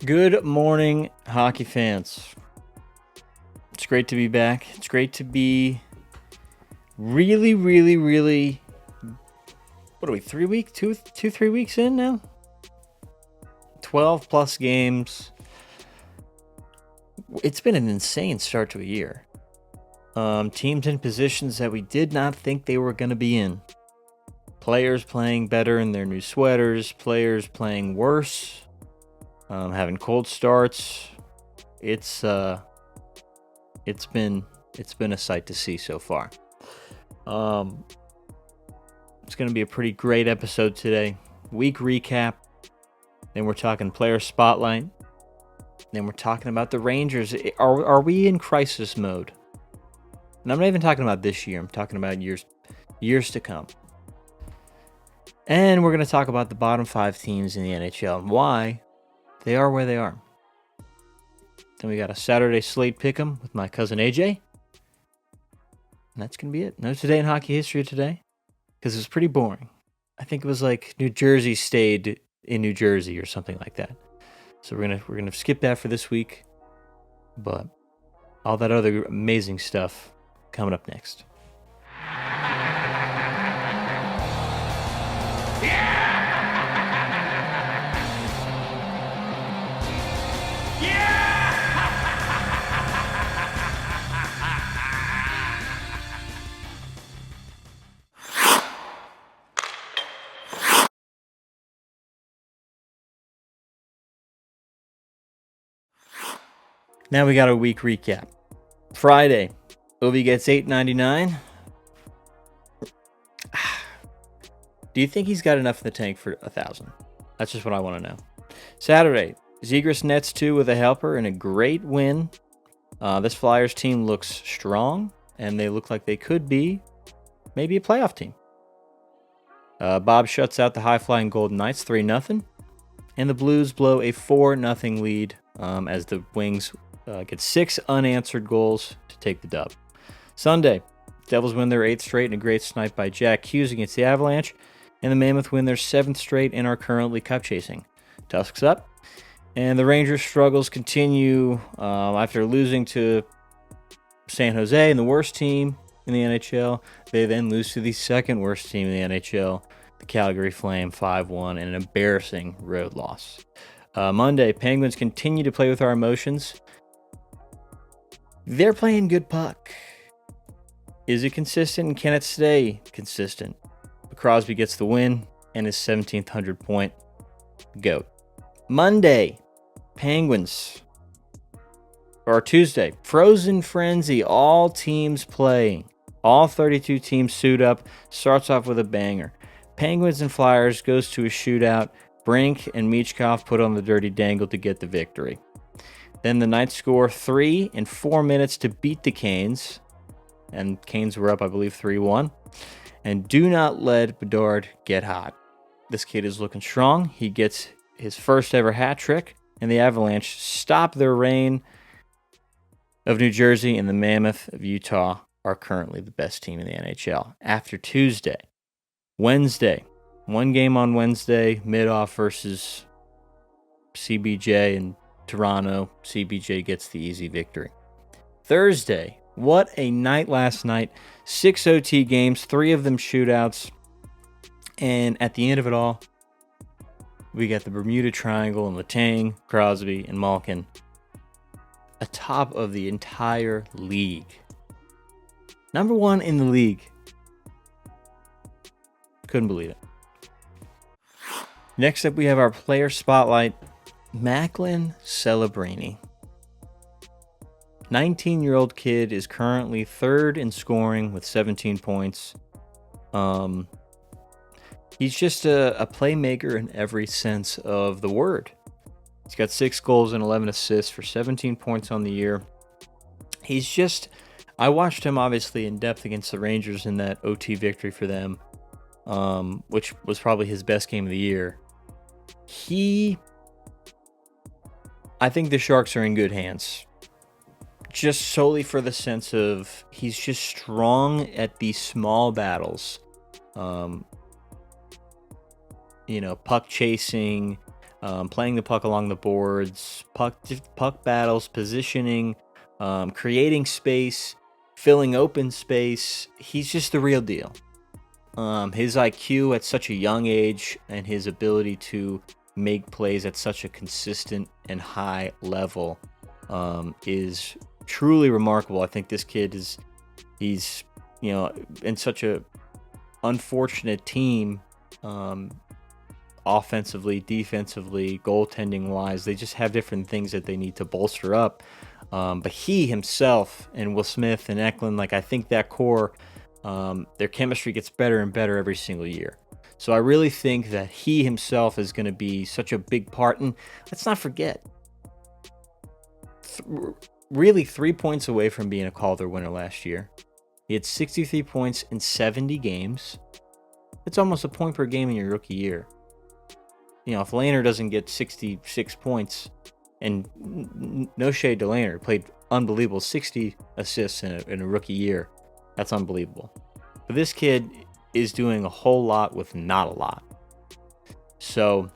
Good morning, hockey fans. It's great to be back. It's great to be really, what are we, 3 weeks? 3 weeks in now? 12 plus games. It's been an insane start to a year. Teams in positions that we did not think they were going to be in. Players playing better in their new sweaters. Players playing worse. Having cold starts. It's been a sight to see so far. It's going to be a pretty great episode today. Week recap. Then we're talking player spotlight. Then we're talking about the Rangers. Are we in crisis mode? And I'm not even talking about this year. I'm talking about years to come. And we're going to talk about the bottom 5 teams in the NHL and why they are where they are. Then we got a Saturday Slate pick'em with my cousin AJ. And that's going to be it. No Today in Hockey History today. Because it was pretty boring. I think it was like New Jersey stayed in New Jersey or something like that. So we're gonna skip that for this week. But all that other amazing stuff coming up next. Now we got a week recap. Friday, Ovi gets $8.99. Do you think he's got enough in the tank for 1,000? That's just what I want to know. Saturday, Zegras nets 2 with a helper and a great win. This Flyers team looks strong, and they look like they could be maybe a playoff team. Bob shuts out the high-flying Golden Knights 3-0, and the Blues blow a 4-0 lead as the Wings get 6 unanswered goals to take the dub. Sunday, Devils win their 8th straight and a great snipe by Jack Hughes against the Avalanche, and the Mammoth win their 7th straight and are currently cup chasing. Tusk's up, and the Rangers' struggles continue after losing to San Jose and the worst team in the NHL. They then lose to the second worst team in the NHL, the Calgary Flame, 5-1, and an embarrassing road loss. Monday, Penguins continue to play with our emotions. They're playing good puck. Is it consistent? Can it stay consistent? But Crosby gets the win and his 1,700 point goat. Monday, Penguins. Or Tuesday, Frozen Frenzy. All teams playing. All 32 teams suit up. Starts off with a banger. Penguins and Flyers goes to a shootout. Brink and Michkov put on the dirty dangle to get the victory. Then the Knights score 3 in 4 minutes to beat the Canes. And Canes were up, I believe, 3-1. And do not let Bedard get hot. This kid is looking strong. He gets his first ever hat trick. And the Avalanche stop their reign of New Jersey, and the Mammoth of Utah are currently the best team in the NHL. After Tuesday, Wednesday, 1 game on Wednesday, Mid-Off versus CBJ in Toronto. CBJ gets the easy victory. Thursday, what a night last night. 6 OT games, 3 of them shootouts. And at the end of it all, we got the Bermuda Triangle and Letang, Crosby, and Malkin atop of the entire league. Number 1 in the league. Couldn't believe it. Next up, we have our player spotlight. Macklin Celebrini. 19-year-old kid is currently 3rd in scoring with 17 points. He's just a playmaker in every sense of the word. He's got 6 goals and 11 assists for 17 points on the year. I watched him obviously in depth against the Rangers in that OT victory for them, which was probably his best game of the year. I think the Sharks are in good hands. Just solely for the sense of he's just strong at these small battles. Puck chasing, playing the puck along the boards, puck battles, positioning, creating space, filling open space. He's just the real deal. His IQ at such a young age and his ability to make plays at such a consistent and high level is truly remarkable. I think this kid he's in such a unfortunate team, offensively, defensively, goaltending wise. They just have different things that they need to bolster up. But he himself and Will Smith and Eklund, I think that core, their chemistry gets better and better every single year. So I really think that he himself is going to be such a big part. And let's not forget, really 3 points away from being a Calder winner last year. He had 63 points in 70 games. It's almost a point per game in your rookie year. If Lehner doesn't get 66 points, and no shade to Lehner, played unbelievable, 60 assists in a rookie year. That's unbelievable. But this kid is doing a whole lot with not a lot. So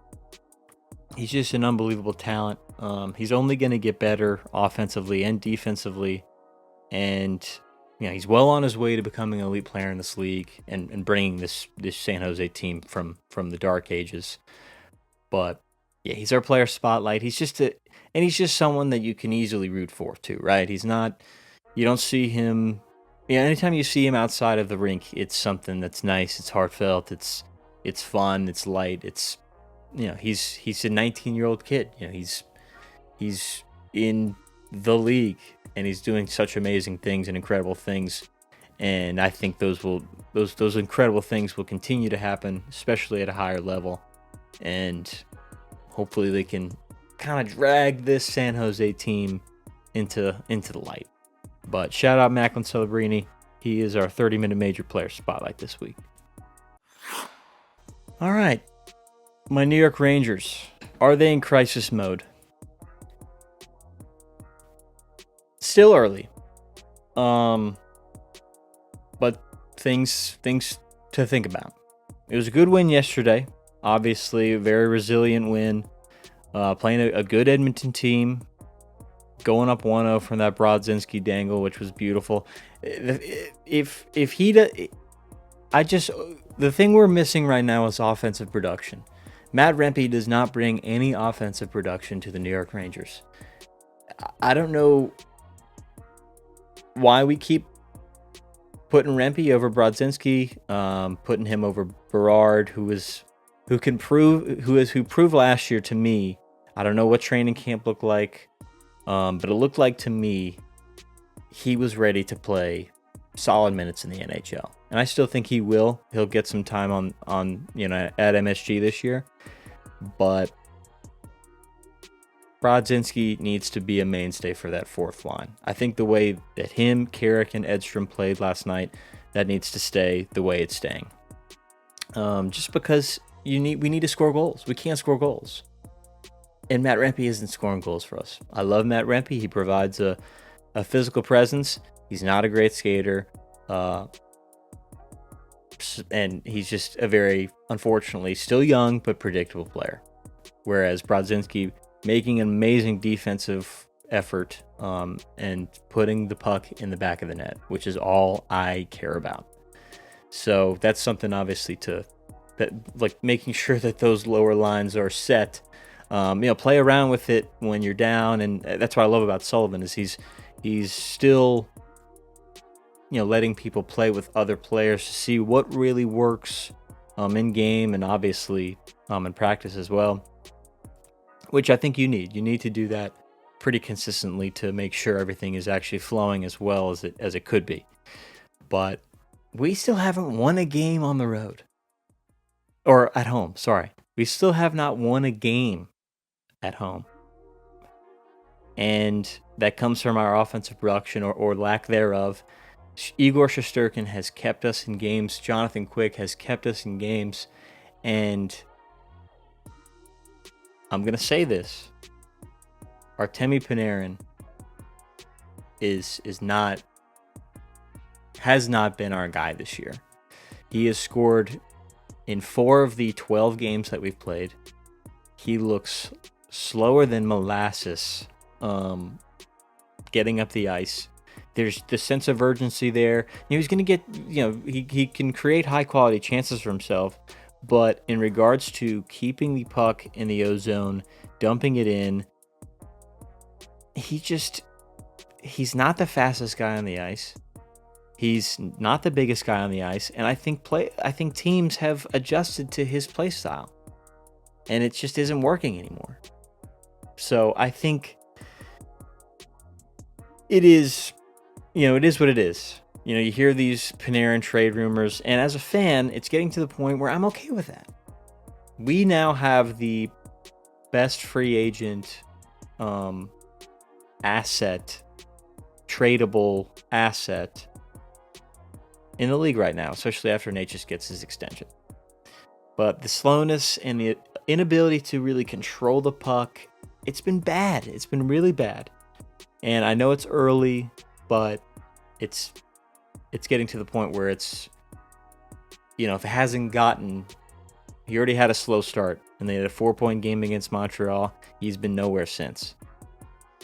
he's just an unbelievable talent. He's only going to get better offensively and defensively. And he's well on his way to becoming an elite player in this league and bringing this San Jose team from the dark ages. But yeah, he's our player spotlight. He's just someone that you can easily root for too, right? He's not. You don't see him. Anytime you see him outside of the rink, it's something that's nice. It's heartfelt. It's fun. It's light. It's he's a 19-year-old kid. He's in the league and he's doing such amazing things and incredible things. And I think those incredible things will continue to happen, especially at a higher level. And hopefully they can kind of drag this San Jose team into the light. But shout out Macklin Celebrini. He is our 30-minute major player spotlight this week. All right. My New York Rangers. Are they in crisis mode? Still early. But things to think about. It was a good win yesterday. Obviously, a very resilient win. Playing a good Edmonton team. Going up 1-0 from that Brodzinski dangle, which was beautiful. The thing we're missing right now is offensive production. Matt Rempe does not bring any offensive production to the New York Rangers. I don't know why we keep putting Rempe over Brodzinski, putting him over Berard, who proved last year to me. I don't know what training camp looked like. But it looked like to me he was ready to play solid minutes in the NHL. And I still think he will. He'll get some time on at MSG this year. But Brodzinski needs to be a mainstay for that fourth line. I think the way that him, Carrick, and Edstrom played last night, that needs to stay the way it's staying. Just because we need to score goals. We can't score goals. And Matt Rempe isn't scoring goals for us. I love Matt Rempe. He provides a physical presence. He's not a great skater. And he's just a very, unfortunately, still young but predictable player. Whereas Brodzinski making an amazing defensive effort and putting the puck in the back of the net, which is all I care about. So that's something obviously making sure that those lower lines are set. Play around with it when you're down, and that's what I love about Sullivan is he's still, letting people play with other players to see what really works in game and obviously in practice as well, which I think you need. You need to do that pretty consistently to make sure everything is actually flowing as well as it could be. But we still haven't won a game on the road or at home. Sorry, we still have not won a game at home. And that comes from our offensive production or lack thereof. Igor Shesterkin has kept us in games. Jonathan Quick has kept us in games. And I'm going to say this. Artemi Panarin has not been our guy this year. He has scored in 4 of the 12 games that we've played. he looks slower than molasses getting up the ice. There's the sense of urgency there. He's going to get, he can create high-quality chances for himself, but in regards to keeping the puck in the O-zone, dumping it in, he's not the fastest guy on the ice. He's not the biggest guy on the ice, and I think teams have adjusted to his play style, and it just isn't working anymore. So I think it is what it is. You hear these Panarin trade rumors, and as a fan, it's getting to the point where I'm okay with that. We now have the best free agent asset, tradable asset in the league right now, especially after Nate just gets his extension. But the slowness and the inability to really control the puck, it's been bad. It's been really bad. And I know it's early, but it's getting to the point where it's, if it hasn't gotten, he already had a slow start, and they had a 4-point game against Montreal. He's been nowhere since.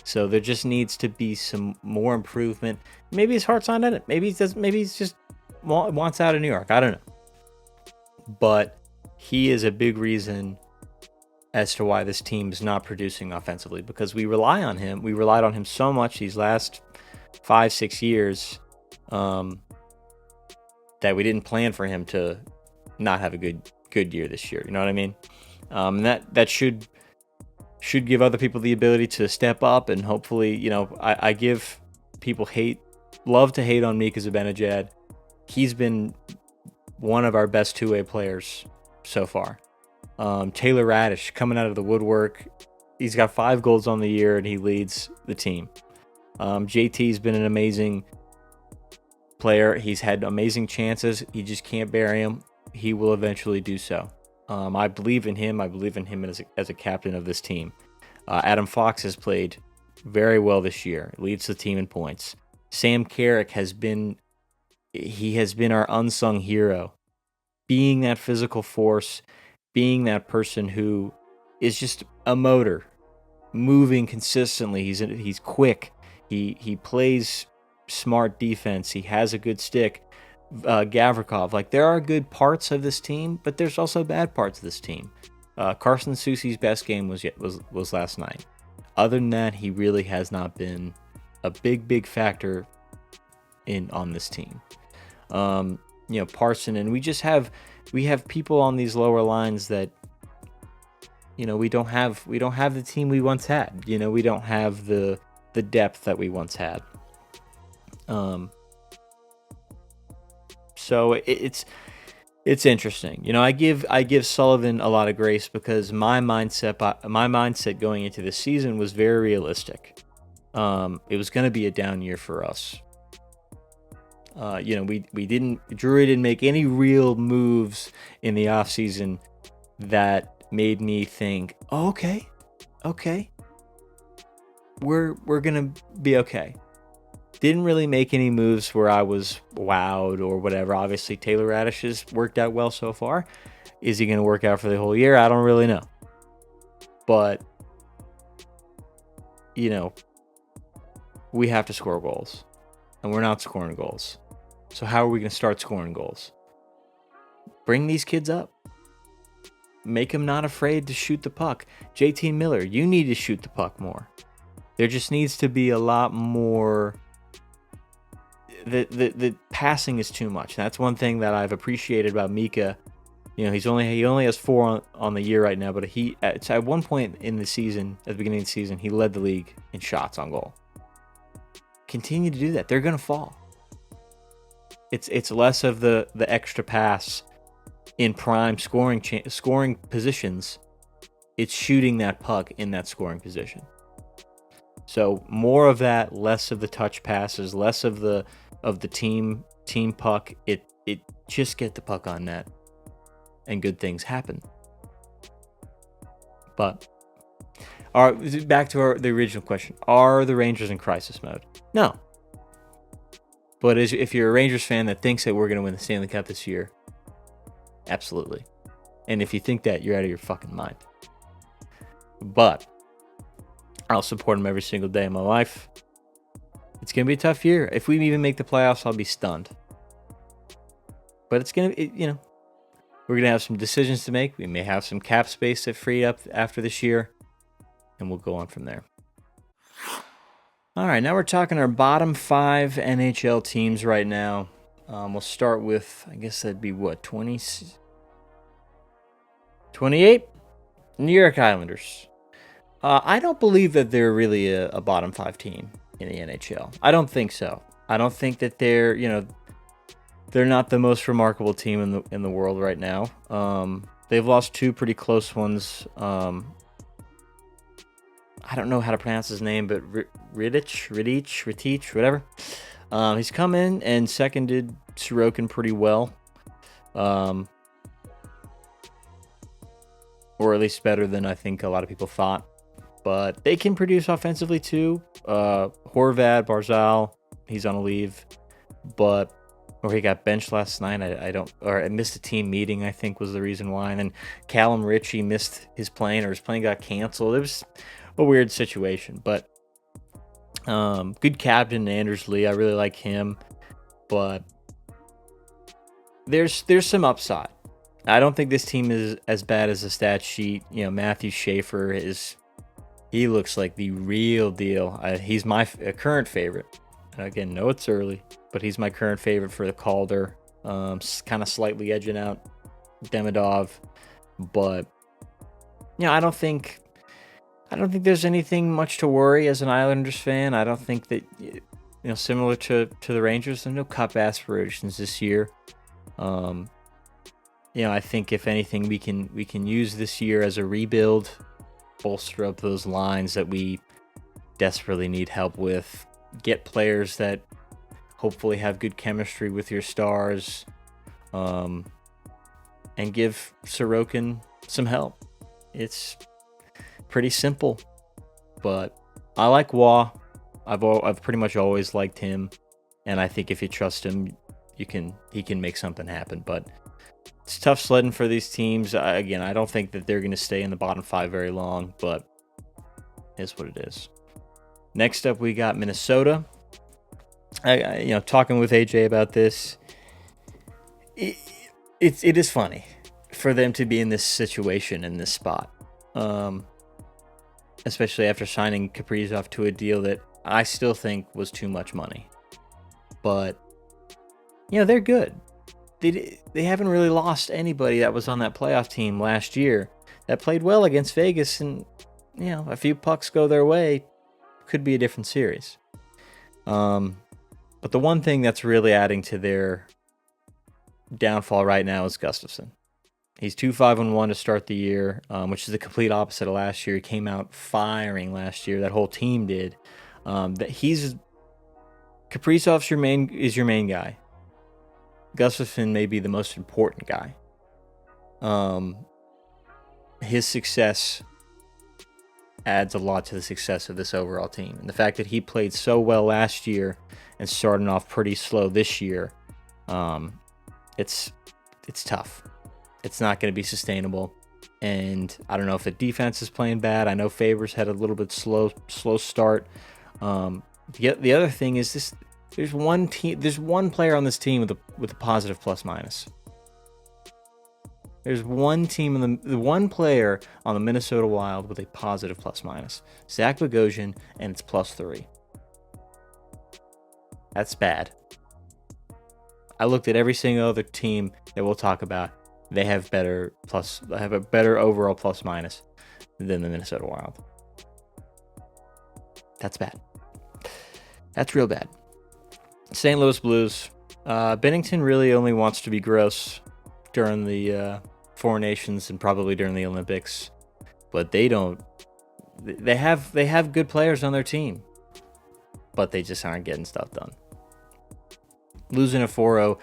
So there just needs to be some more improvement. Maybe his heart's not in it. Maybe he's just wants out of New York. I don't know. But he is a big reason as to why this team is not producing offensively, because we rely on him. We relied on him so much these last 5-6 years that we didn't plan for him to not have a good year this year. You know what I mean? And that should give other people the ability to step up, and hopefully, I give people love to hate on Mika Zibanejad. He's been one of our best two-way players so far. Taylor Radish coming out of the woodwork. He's got 5 goals on the year, and he leads the team. JT's been an amazing player. He's had amazing chances. He just can't bury them. He will eventually do so. I believe in him. I believe in him as a captain of this team. Adam Fox has played very well this year. Leads the team in points. Sam Carrick has been our unsung hero. Being that physical force, being that person who is just a motor, moving consistently. He's quick. He plays smart defense. He has a good stick. Gavrikov, there are good parts of this team, but there's also bad parts of this team. Carson Soucy's best game was last night. Other than that, he really has not been a big factor on this team. Parson, and we have people on these lower lines that we don't have the team we once had. We don't have the depth that we once had. So it's interesting. I give Sullivan a lot of grace, because my mindset going into this season was very realistic. It was going to be a down year for us. Drury didn't make any real moves in the offseason that made me think, oh, okay, we're gonna be okay. Didn't really make any moves where I was wowed or whatever. Obviously, Taylor Radish has worked out well so far. Is he going to work out for the whole year? I don't really know. But, we have to score goals. And we're not scoring goals. So how are we going to start scoring goals? Bring these kids up. Make them not afraid to shoot the puck. JT Miller, you need to shoot the puck more. There just needs to be a lot more. The passing is too much. That's one thing that I've appreciated about Mika. He only has 4 on the year right now, but at one point in the season, at the beginning of the season, he led the league in shots on goal. Continue to do that. They're gonna fall. It's less of the extra pass in prime scoring positions. It's shooting that puck in that scoring position. So more of that, less of the touch passes, less of the team puck. It just get the puck on net, and good things happen. But back to the original question: are the Rangers in crisis mode? No. But if you're a Rangers fan that thinks that we're going to win the Stanley Cup this year, absolutely. And if you think that, you're out of your fucking mind. but I'll support them every single day of my life. It's going to be a tough year. If we even make the playoffs, I'll be stunned. But it's going to, we're going to have some decisions to make. We may have some cap space that freed up after this year, and we'll go on from there. All right, now we're talking our bottom 5 NHL teams right now. We'll start with, I guess that'd be what, 28? New York Islanders. I don't believe that they're really a bottom 5 team in the NHL. I don't think so. I don't think that they're not the most remarkable team in the world right now. They've lost 2 pretty close ones. I don't know how to pronounce his name, but Rittich, whatever. He's come in and seconded Sorokin pretty well. Or at least better than I think a lot of people thought. But they can produce offensively too. Horvat, Barzal, he's on a leave. Or he got benched last night. I missed a team meeting, I think was the reason why. And then Callum Ritchie missed his plane, or his plane got canceled. It was a weird situation. But good captain, Anders Lee. I really like him. But there's some upside. I don't think this team is as bad as the stat sheet. Matthew Schaefer he looks like the real deal. He's my current favorite. And again, no, it's early, but he's my current favorite for the Calder. Kind of slightly edging out Demidov, but I don't think there's anything much to worry as an Islanders fan. I don't think that similar to the Rangers, there's no cup aspirations this year. I think if anything, we can use this year as a rebuild, bolster up those lines that we desperately need help with. Get players that hopefully have good chemistry with your stars, and give Sorokin some help. It's pretty simple, but I like Waugh. I've pretty much always liked him, and I think if you trust him, he can make something happen. But it's tough sledding for these teams. I don't think that they're going to stay in the bottom 5 very long, but it's what it is. Next up, we got Minnesota. Talking with AJ about this, it is funny for them to be in this situation, in this spot, especially after signing Kaprizov to a deal that I still think was too much money. But they're good. They haven't really lost anybody that was on that playoff team last year that played well against Vegas, and a few pucks go their way, could be a different series. But the one thing that's really adding to their downfall right now is Gustafsson. He's 2-5-1 to start the year, which is the complete opposite of last year. He came out firing last year. That whole team did. Kaprizov's your main guy. Gustafsson may be the most important guy. His success adds a lot to the success of this overall team. And the fact that he played so well last year and starting off pretty slow this year, it's tough. It's not going to be sustainable. And I don't know if the defense is playing bad. I know Favors had a little bit slow start. The other thing is this: there's one player on this team with a positive plus minus. There's one one player on the Minnesota Wild with a positive plus minus. Zach Bogosian, and it's +3. That's bad. I looked at every single other team that we'll talk about. They have a better overall plus minus than the Minnesota Wild. That's bad. That's real bad. St. Louis Blues. Bennington really only wants to be gross during the Four Nations and probably during the Olympics, but they don't. They have good players on their team, but they just aren't getting stuff done. Losing a 4-0,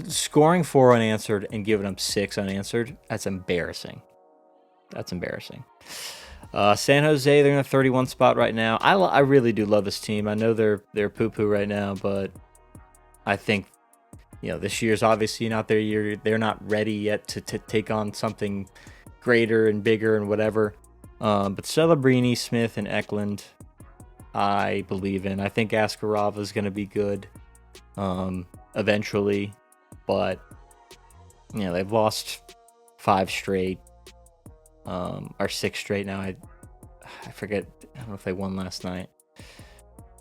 scoring 4 unanswered and giving them 6 unanswered. That's embarrassing. San Jose, they're in a 31 spot right now. I really do love this team. I know they're poo-poo right now, but I think this year's obviously not their year. They're not ready yet to take on something greater and bigger and whatever. But Celebrini, Smith, and Eklund, I believe in. I think Askarov is going to be good eventually, but they've lost 5 straight, or 6 straight now. I forget. I don't know if they won last night,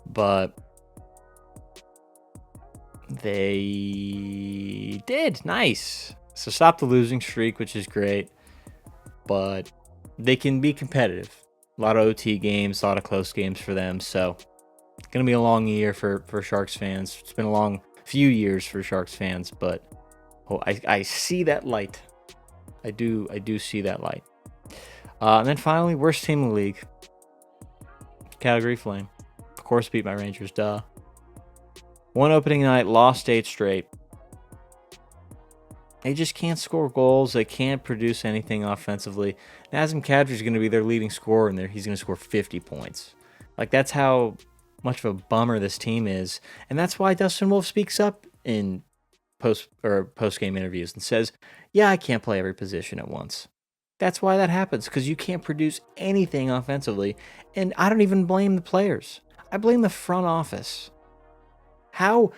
but they did. Nice. So stop the losing streak, which is great, but they can be competitive. A lot of OT games, a lot of close games for them. So it's going to be a long year for Sharks fans. It's been a long few years for Sharks fans, but I see that light. I do see that light. And then finally, worst team in the league, Calgary Flame. Of course, beat my Rangers, duh. One opening night, lost 8 straight. They just can't score goals. They can't produce anything offensively. Nazem Kadri is going to be their leading scorer, and he's going to score 50 points. Like, that's how much of a bummer this team is. And that's why Dustin Wolf speaks up in post-game interviews and says, yeah, I can't play every position at once. That's why that happens, because you can't produce anything offensively. And I don't even blame the players. I blame the front office. How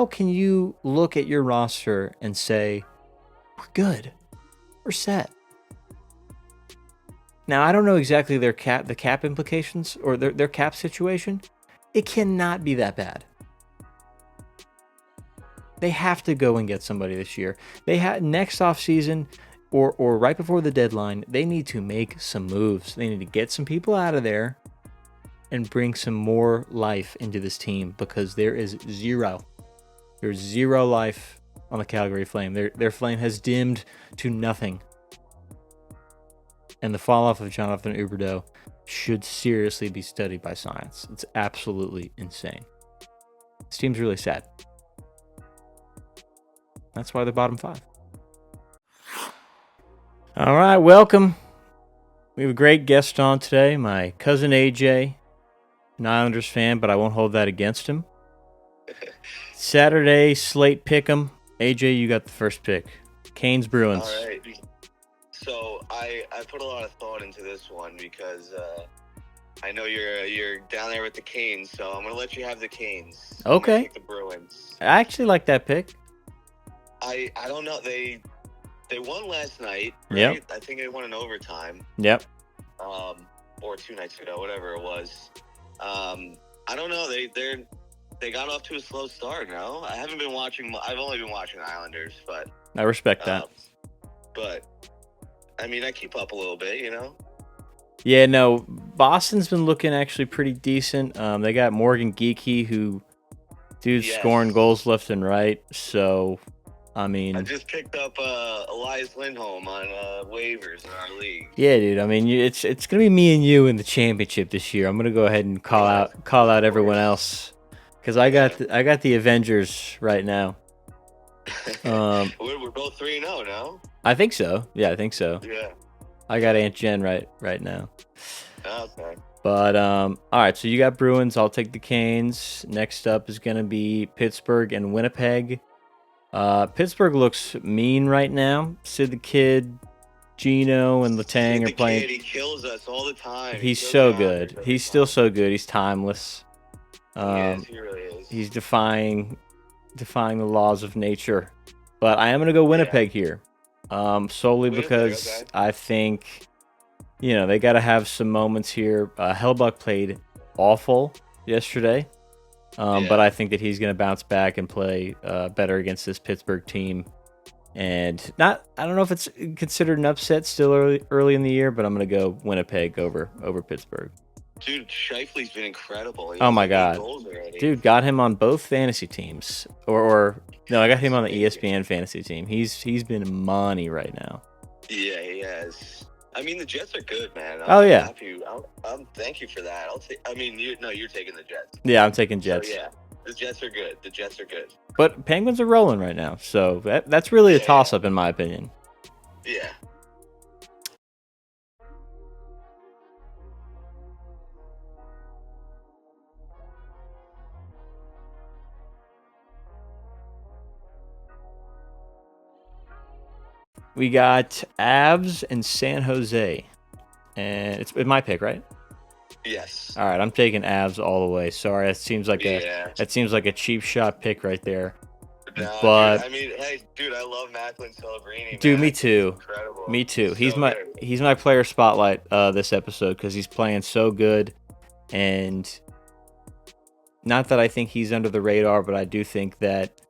can you look at your roster and say, we're good, we're set? Now, I don't know exactly the cap implications or their cap situation. It cannot be that bad. They have to go and get somebody this year. They next offseason or right before the deadline, they need to make some moves. They need to get some people out of there and bring some more life into this team, because there's zero life on the Calgary Flame. Their flame has dimmed to nothing. And the fall off of Jonathan Huberdeau should seriously be studied by science. It's absolutely insane. This team's really sad. That's why they're bottom 5. All right, welcome. We have a great guest on today, my cousin AJ, an Islanders fan, but I won't hold that against him. Saturday, Slate Pick'em. AJ, you got the first pick. Canes Bruins. All right. So I put a lot of thought into this one because I know you're down there with the Canes, so I'm gonna let you have the Canes. Okay. Take the Bruins. I actually like that pick. I don't know. They won last night, right? Yep. I think they won in overtime. Yep. Or 2 nights ago, whatever it was. I don't know. They got off to a slow start. No, I haven't been watching. I've only been watching Islanders, but I respect that. But I mean, I keep up a little bit, Yeah, no, Boston's been looking actually pretty decent. They got Morgan Geekie, dude's scoring goals left and right. So, I mean, I just picked up Elias Lindholm on waivers in our league. Yeah, dude. I mean, it's gonna be me and you in the championship this year. I'm gonna go ahead and call out everyone else, because I got the Avengers right now. We're both 3-0, no? I think so. Yeah, I think so. Yeah. I got Aunt Jen right now. Okay. But all right, so you got Bruins. I'll take the Canes. Next up is gonna be Pittsburgh and Winnipeg. Pittsburgh looks mean right now. Sid the Kid, Gino, and Letang are playing. He kills us all the time. He's so good. He's still so good. He's timeless. Yes, he really is. He's defying the laws of nature. But I am going to go Winnipeg here. Solely because I think, they got to have some moments here. Hellbuck played awful yesterday. But I think that he's going to bounce back and play better against this Pittsburgh team. And I don't know if it's considered an upset still early in the year, but I'm going to go Winnipeg over Pittsburgh. Dude, Scheifele's been incredible. Oh my God. Dude, got him on both fantasy teams. Or no, I got him on the ESPN fantasy team. He's been money right now. Yeah, he has. I mean, the Jets are good, man. Yeah. Thank you for that. You're taking the Jets. Yeah, I'm taking Jets. So, yeah, the Jets are good. But Penguins are rolling right now, so that's really a toss-up in my opinion. Yeah. We got Avs and San Jose. and it's my pick, right? Yes. All right, I'm taking Avs all the way. Sorry, that seems like a cheap shot pick right there. No, But dude, I mean, hey, dude, I love Macklin Celebrini, dude, man. me I think he's too. incredible. Me too. He's He's my player spotlight this episode because he's playing so good, and not that I think he's under the radar, but I do think that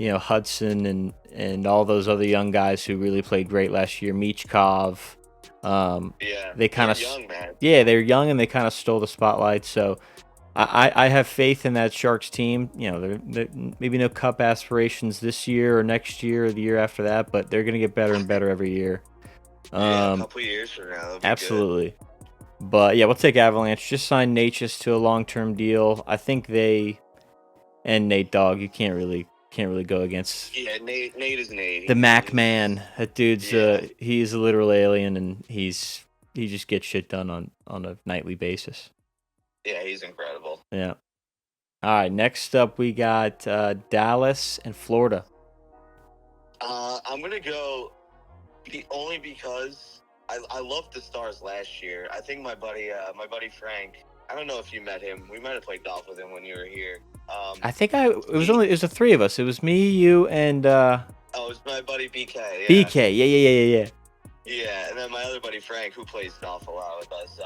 Hudson and all those other young guys who really played great last year, Michkov. They kind of young, man. Yeah, they're young and they kind of stole the spotlight. So I have faith in that Sharks team. They're maybe no cup aspirations this year or next year or the year after that, but they're gonna get better and better every year. A couple years from now, that'll be absolutely. Good. But yeah, we'll take Avalanche. Just sign Natchez to a long-term deal. I think and Nate Dogg. You can't really go against. Yeah, Nate is Nate. The Mac man. That dude's he's a literal alien, and he just gets shit done on a nightly basis. Yeah, he's incredible. Yeah. All right, next up we got Dallas and Florida. I'm gonna go only because I loved the Stars last year. I think my buddy Frank. I don't know if you met him. We might have played golf with him when you were here. I think it was the three of us. It was me, you, and it was my buddy BK. Yeah. BK, yeah. Yeah, and then my other buddy Frank, who plays golf a lot with us.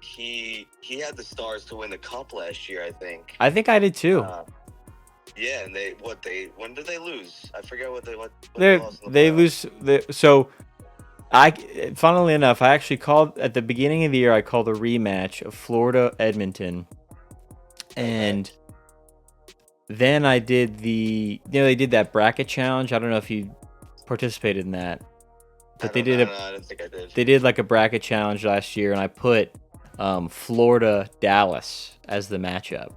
He had the Stars to win the Cup last year, I think. I think I did too. Yeah, and when did they lose? I forget what they lost. They lose. So, funnily enough, I actually called at the beginning of the year. I called a rematch of Florida Edmonton, and then I did they did that bracket challenge. I don't know if you participated in that, but I don't think I did. They did like a bracket challenge last year, and I put Florida Dallas as the matchup.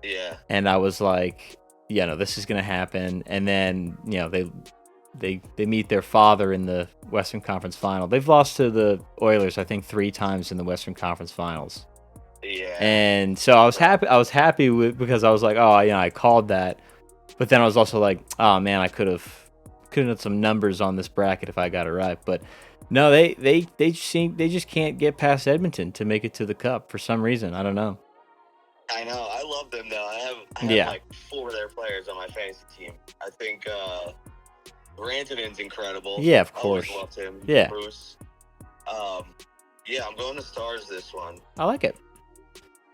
Yeah. And I was like, this is gonna happen. And then they meet their father in the Western Conference Final. They've lost to the Oilers, I think, 3 times in the Western Conference Finals. Yeah. And so I was happy because I was like, I called that. But then I was also like, oh man, I could have had some numbers on this bracket if I got it right. But no, they just can't get past Edmonton to make it to the Cup for some reason. I don't know. I know. I love them though. I have like 4 of their players on my fantasy team. I think Rantanen's incredible. Yeah, of course. I always loved him. Yeah. Bruce. I'm going to Stars this one. I like it.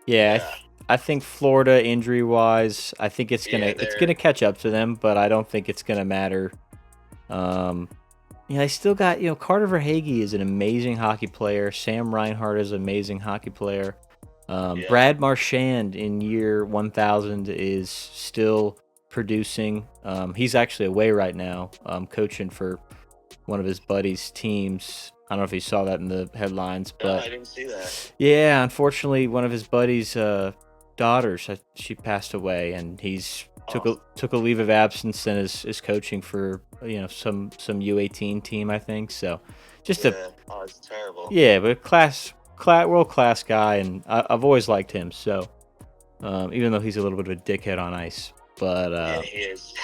Yeah. I think Florida injury wise, I think it's gonna catch up to them, but I don't think it's gonna matter. They still got Carter Verhaeghe is an amazing hockey player. Sam Reinhart is an amazing hockey player. Brad Marchand in year 1000 is still producing. He's actually away right now, coaching for one of his buddies' teams. I don't know if you saw that in the headlines, but no, I didn't see that. Yeah, unfortunately, one of his buddies' daughters, she passed away, and he's took a leave of absence and is coaching for some U18 team, I think. So just it's terrible. Yeah, but world class guy, and I've always liked him. So even though he's a little bit of a dickhead on ice, but yeah, he is.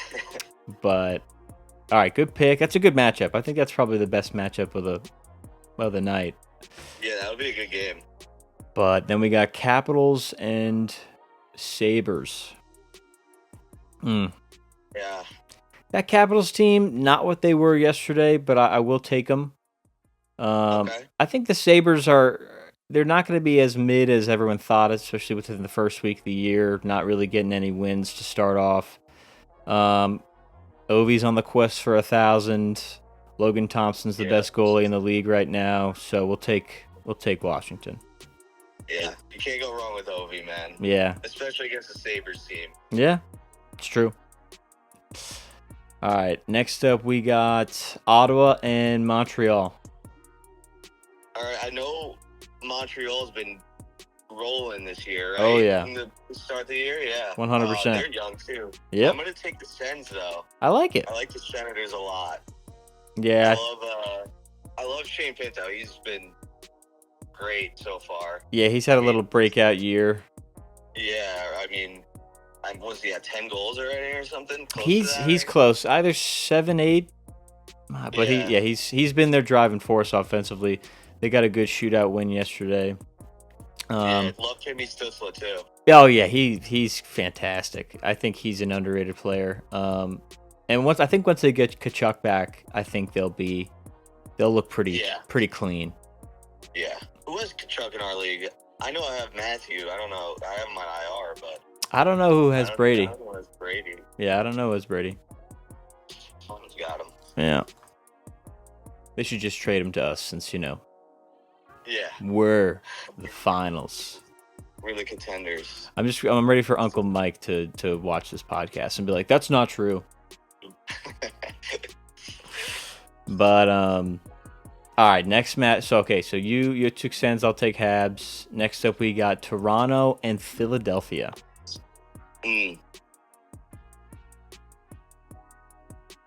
But all right, good pick. That's a good matchup. I think that's probably the best matchup of the night. Yeah, that'll be a good game. But then we got Capitals and Sabres. Yeah. That Capitals team, not what they were yesterday, but I will take them. Okay. I think the Sabres they're not going to be as mid as everyone thought, especially within the first week of the year, not really getting any wins to start off. Ovi's on the quest for 1,000. Logan Thompson's the best goalie in the league right now, so we'll take Washington. Yeah, you can't go wrong with Ovi, man. Yeah. Especially against the Sabres team. Yeah, it's true. All right, next up we got Ottawa and Montreal. All right, I know Montreal's been rolling this year, right? Oh, yeah. In the start of the year, yeah. 100%. They're young, too. Yep. I'm going to take the Sens, though. I like it. I like the Senators a lot. Yeah. I love Shane Pinto. He's been great so far. Yeah, he's had a little breakout year. Yeah, I mean, was he at 10 goals already or something? He's close. Either 7, 8. But he's been their driving force offensively. They got a good shootout win yesterday. Love Timmy Stutzla too. Oh yeah, he's fantastic. I think he's an underrated player. And once they get Kachuk back, I think they'll look pretty clean. Yeah. Who has Kachuk in our league? I know I have Matthew. I don't know. I have him on IR, but I don't know who has Brady. I don't know who has Brady. Yeah, I don't know who has Brady. Someone's got him. Yeah. They should just trade him to us since, Yeah. We're the finals. We're the contenders. I'm ready for Uncle Mike to watch this podcast and be like, that's not true. But all right, next match. So you took Sens, I'll take Habs. Next up we got Toronto and Philadelphia.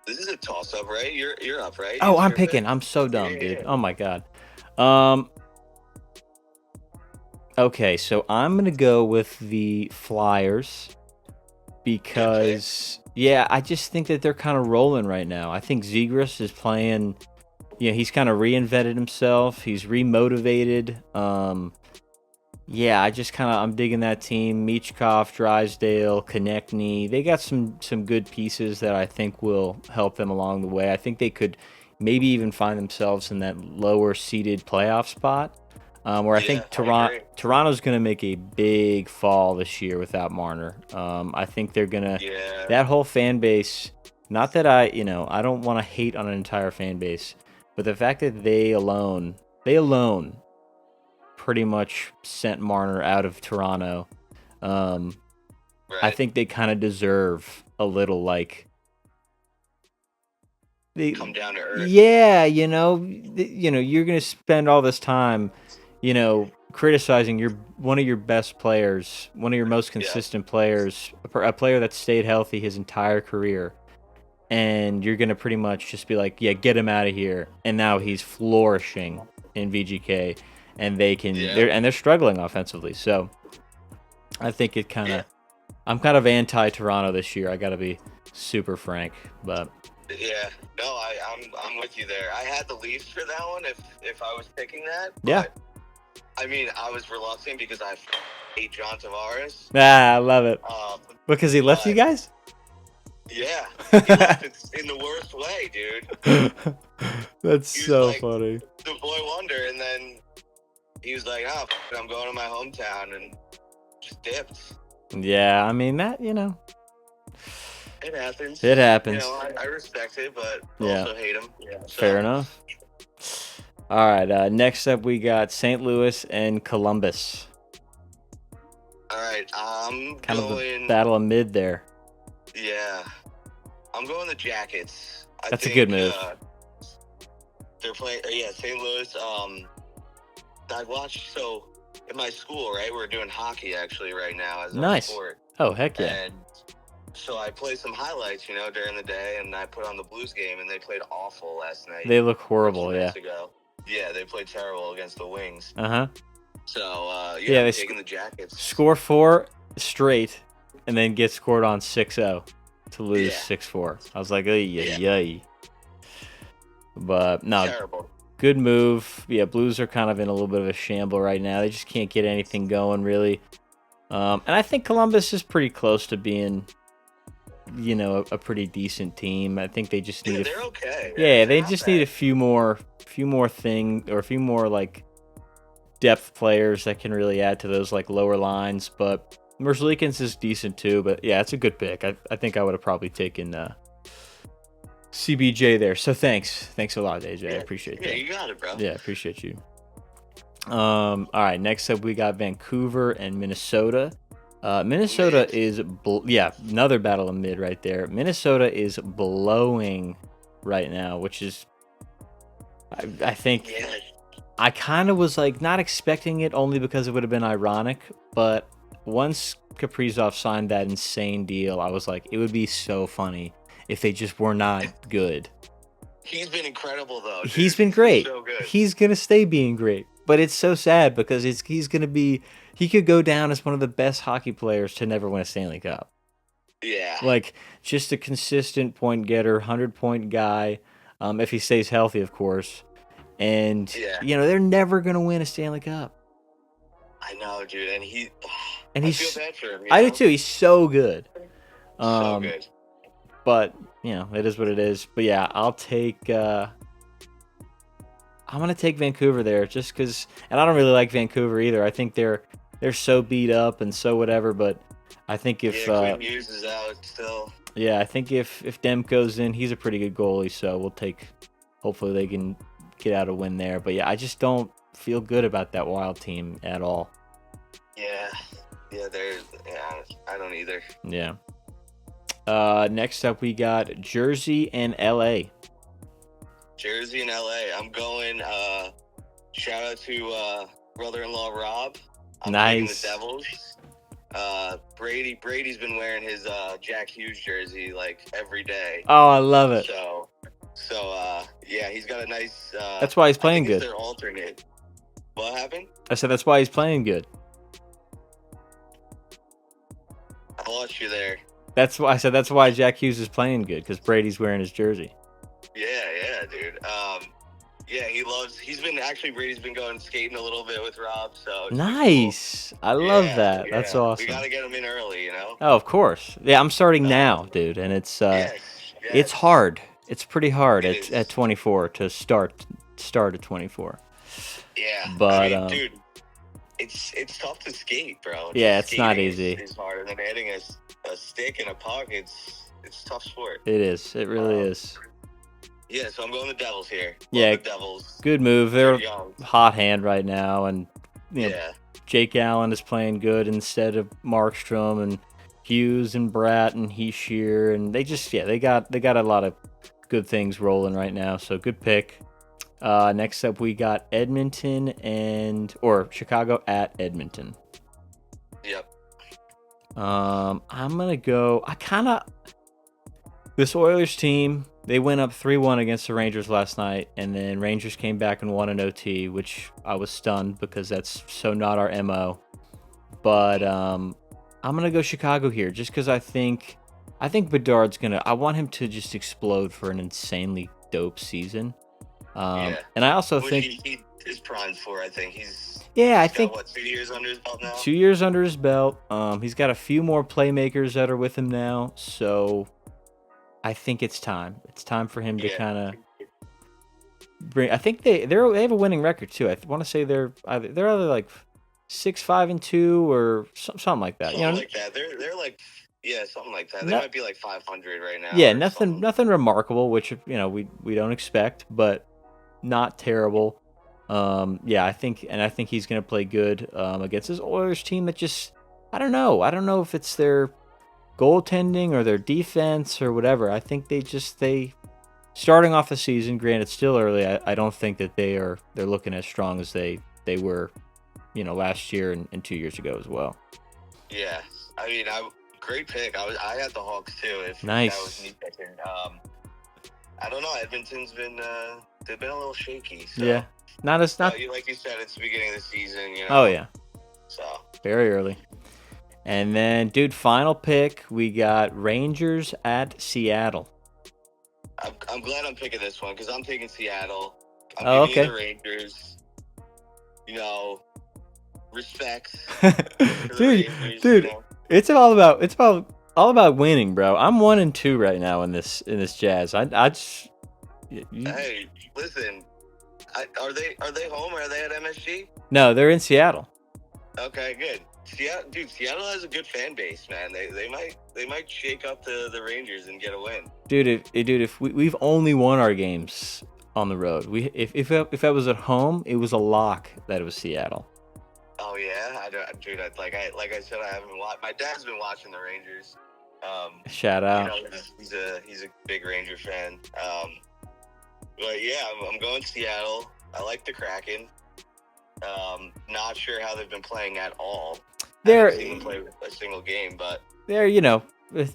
This is a toss up, right? You're up, right? Oh, I'm picking. I'm so dumb, dude. Oh my god. Okay, so I'm gonna go with the Flyers because I just think that they're kind of rolling right now. I think Zegras is playing. He's kind of reinvented himself. He's remotivated. I'm digging that team. Michkov, Drysdale, Konechny. They got some good pieces that I think will help them along the way. I think they could maybe even find themselves in that lower seeded playoff spot. Where I think Toronto's going to make a big fall this year without Marner. I think they're going to that whole fan base. Not that I don't want to hate on an entire fan base, but the fact that they alone pretty much sent Marner out of Toronto. I think they kind of deserve a little they come down to earth. Yeah, you're going to spend all this time criticizing one of your best players, one of your most consistent players, a player that stayed healthy his entire career, and you're going to pretty much just be like, yeah, get him out of here. And now he's flourishing in VGK, and they're struggling offensively. So I think it kind of, I'm kind of anti-Toronto this year. I got to be super frank, but. Yeah, no, I'm with you there. I had the Leafs for that one if I was picking that. Yeah. I mean, I was reluctant because I hate John Tavares. I love it. Because he left you guys? Yeah. He left in the worst way, dude. That's so funny. The boy wonder, and then he was like, I'm going to my hometown, and just dipped. Yeah, I mean, that, It happens. It happens. I respect it, but also hate him. Yeah, so. Fair enough. All right, next up we got St. Louis and Columbus. All right, I'm kind going... of the battle of mid there. Yeah. I'm going the Jackets. That's a good move. They're playing... St. Louis. I watched... So, in my school, right, we're doing hockey, actually, right now as a sport. Oh, heck yeah. And so I played some highlights, during the day, and I put on the Blues game, and they played awful last night. They look horrible, ago. Yeah, they played terrible against the Wings. Uh-huh. So, I'm taking the Jackets. Score 4 straight, and then get scored on 6-0 to lose 6-4. I was like, yay. But, no. Terrible. Good move. Yeah, Blues are kind of in a little bit of a shamble right now. They just can't get anything going, really. And I think Columbus is pretty close to being... a pretty decent team. I think they just need. They're okay. They just need a few more depth players that can really add to those lower lines. But Merzlikins is decent too. But yeah, it's a good pick. I think I would have probably taken CBJ there. So thanks a lot, AJ. I appreciate that. Yeah, you got it, bro. Yeah, appreciate you. All right, next up we got Vancouver and Minnesota. Minnesota is, another battle of mid right there. Minnesota is blowing right now, which is, I think, I kind of was not expecting it only because it would have been ironic, but once Kaprizov signed that insane deal, I was like, it would be so funny if they just were not good. He's been incredible, though. Dude. He's been great. So good. He's going to stay being great. But it's so sad because he's going to be... He could go down as one of the best hockey players to never win a Stanley Cup. Yeah. Just a consistent point getter, 100-point guy, if he stays healthy, of course. And, Yeah. they're never going to win a Stanley Cup. I know, dude. And And I feel bad for him. I do too. He's so good. So good. But, it is what it is. But yeah, I'll take, I'm going to take Vancouver there just because, and I don't really like Vancouver either. I think they're so beat up and so whatever, but I think if Quinn Hughes is out still. Yeah, I think if Demko's in, he's a pretty good goalie, so hopefully they can get out a win there. But yeah, I just don't feel good about that Wild team at all. Yeah, I don't either. Yeah. Next up we got Jersey and LA. Jersey and LA. I'm going shout out to brother-in-law Rob. I'm taking the Devils. Brady's been wearing his Jack Hughes jersey like every day. Oh, I love it. So yeah, he's got a nice that's why he's playing good. Their alternate. What happened? I said that's why he's playing good. I lost you there. That's why Jack Hughes is playing good, because Brady's wearing his jersey. Yeah, dude. Yeah, Brady's been going skating a little bit with Rob, so nice. Cool. I love that. That's awesome. We gotta get him in early, Oh, of course. Yeah, I'm starting now, dude, and it's it's hard. It's pretty hard at 24 to start at 24. Yeah, but dude, it's tough to skate, bro. It's not easy. It's hard, and then adding a stick and a puck, it's a tough sport. It is. It really is. Yeah, so I'm going the Devils here. The Devils. Good move. They're hot hand right now, and Jake Allen is playing good instead of Markstrom and Hughes and Bratt and Heishier, and they just they got a lot of good things rolling right now. So good pick. Next up we got Edmonton or Chicago at Edmonton. Yep. I'm gonna go. This Oilers team. They went up 3-1 against the Rangers last night, and then Rangers came back and won an OT, which I was stunned because that's so not our MO. But I'm going to go Chicago here just because I think Bedard's going to... I want him to just explode for an insanely dope season. And I also think... he is primed for, I think. He's got, 2 years under his belt now? 2 years under his belt. He's got a few more playmakers that are with him now, so... I think it's time. It's time for him to kind of bring. I think they have a winning record too. I want to say they're either like 6-5-2 or something like that. Something like that. They're like something like that. They might be like 500 right now. Yeah, nothing remarkable, which we don't expect, but not terrible. I think he's gonna play good against this Oilers team that just I don't know if it's their goaltending or their defense or whatever. I think they starting off the season, granted still early, I don't think that they're looking as strong as they were, last year and 2 years ago as well. Yeah, I mean, great pick. I had the Hawks too. Nice. That was me picking. I don't know. Edmonton's been they've been a little shaky. So. Yeah, not like you said, it's the beginning of the season. Oh yeah. So very early. And then, dude, final pick, we got Rangers at Seattle. I'm glad I'm picking this one because I'm taking Seattle. I'm picking the Rangers. Respect. dude, Rangers, it's all about winning, bro. I'm 1-2 right now in this Jazz. Hey, listen. Are they home or are they at MSG? No, they're in Seattle. Okay, good. Seattle has a good fan base, man. They might shake up the Rangers and get a win. Dude, if we've only won our games on the road. If I was at home, it was a lock that it was Seattle. Oh yeah, like I said, I haven't watched. My dad's been watching the Rangers. Shout out. He's a big Ranger fan. But yeah, I'm going Seattle. I like the Kraken. Not sure how they've been playing at all. I haven't seen them play a single game, but they're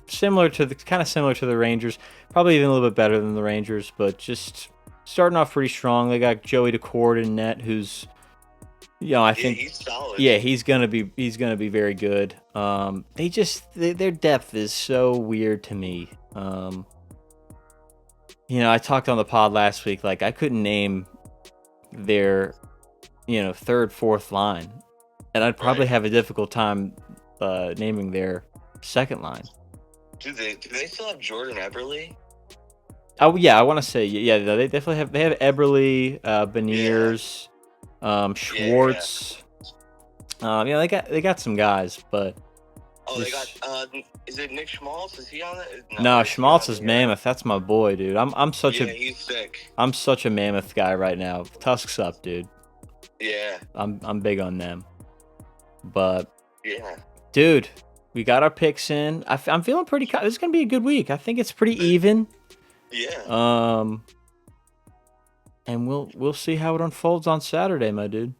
similar to the Rangers. Probably even a little bit better than the Rangers, but just starting off pretty strong. They got Joey Daccord in net, who's I think he's solid. Yeah, he's gonna be very good. Their depth is so weird to me. I talked on the pod last week. Like I couldn't name their, third, fourth line, and I'd probably have a difficult time naming their second line. Do they still have Jordan Eberle? Oh yeah, I want to say they definitely have. They have Eberle, Beniers, Schwartz. They got some guys, but they got. Is it Nick Schmaltz? Is he on it? No, Schmaltz is Mammoth. That's my boy, dude. He's sick. I'm such a Mammoth guy right now. Tusks up, dude. Yeah. I'm big on them. But yeah, dude, we got our picks in. I'm feeling pretty. This is gonna be a good week. I think it's pretty even. Yeah. And we'll see how it unfolds on Saturday, my dude.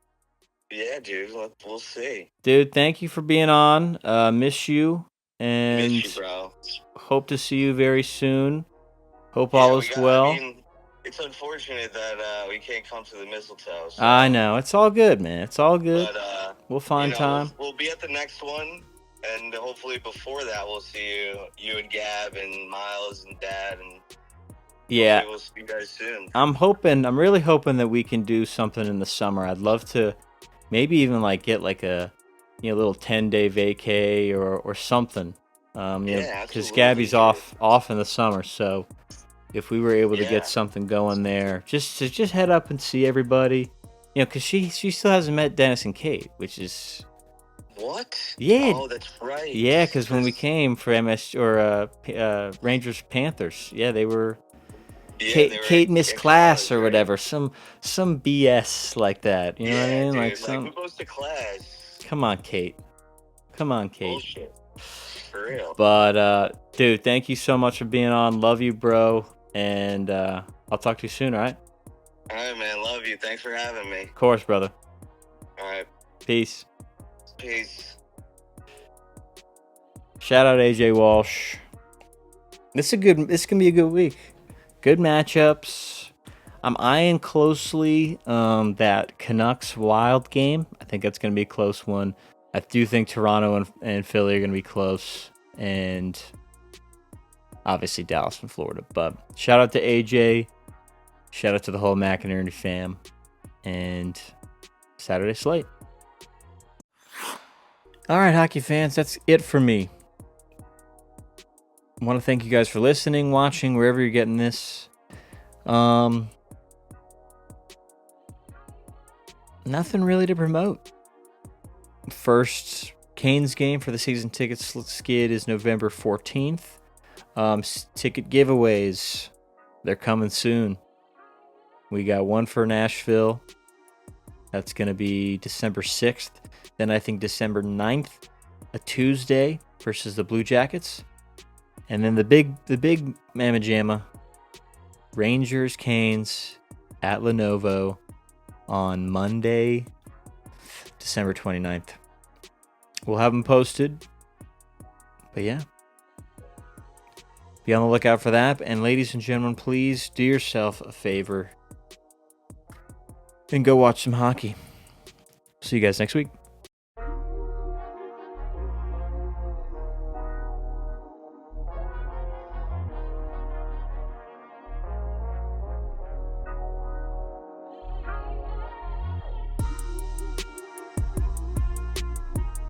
Yeah, dude. We'll see. Dude, thank you for being on. Miss you. And miss you, bro. Hope to see you very soon. Hope all is well. I mean, it's unfortunate that we can't come to the mistletoe. So. I know. It's all good, man. It's all good. But we'll find time. We'll be at the next one, and hopefully before that we'll see you and Gab and Miles and Dad, and yeah, we'll see you guys soon. I'm really hoping that we can do something in the summer. I'd love to maybe even get a little 10-day vacay or something. Because Gabby's off in the summer, so if we were able to get something going there, just head up and see everybody, because she still hasn't met Dennis and Kate, which is what? Yeah. Oh, that's right. Yeah, because when we came for Rangers Panthers, they were. Kate missed class or whatever, some BS like that. You know what I mean? Dude, who goes to class? Come on, Kate. Bullshit. For real. But dude, thank you so much for being on. Love you, bro. And I'll talk to you soon, all right? All right, man. Love you. Thanks for having me. Of course, brother. All right. Peace. Shout out AJ Walsh. This can be a good week. Good matchups. I'm eyeing closely that Canucks Wild game. I think that's going to be a close one. I do think Toronto and Philly are going to be close. And obviously Dallas and Florida. But shout out to AJ. Shout out to the whole McInerney fam. And Saturday slate. All right, hockey fans, that's it for me. I want to thank you guys for listening, watching, wherever you're getting this. Nothing really to promote. First Canes game for the season ticket skid is November 14th. Ticket giveaways, they're coming soon. We got one for Nashville. That's going to be December 6th. Then I think December 9th, a Tuesday, versus the Blue Jackets. And then the big Mamma Jamma, Rangers Canes at Lenovo on Monday, December 29th. We'll have them posted. But yeah. Be on the lookout for that. And ladies and gentlemen, please do yourself a favor and go watch some hockey. See you guys next week.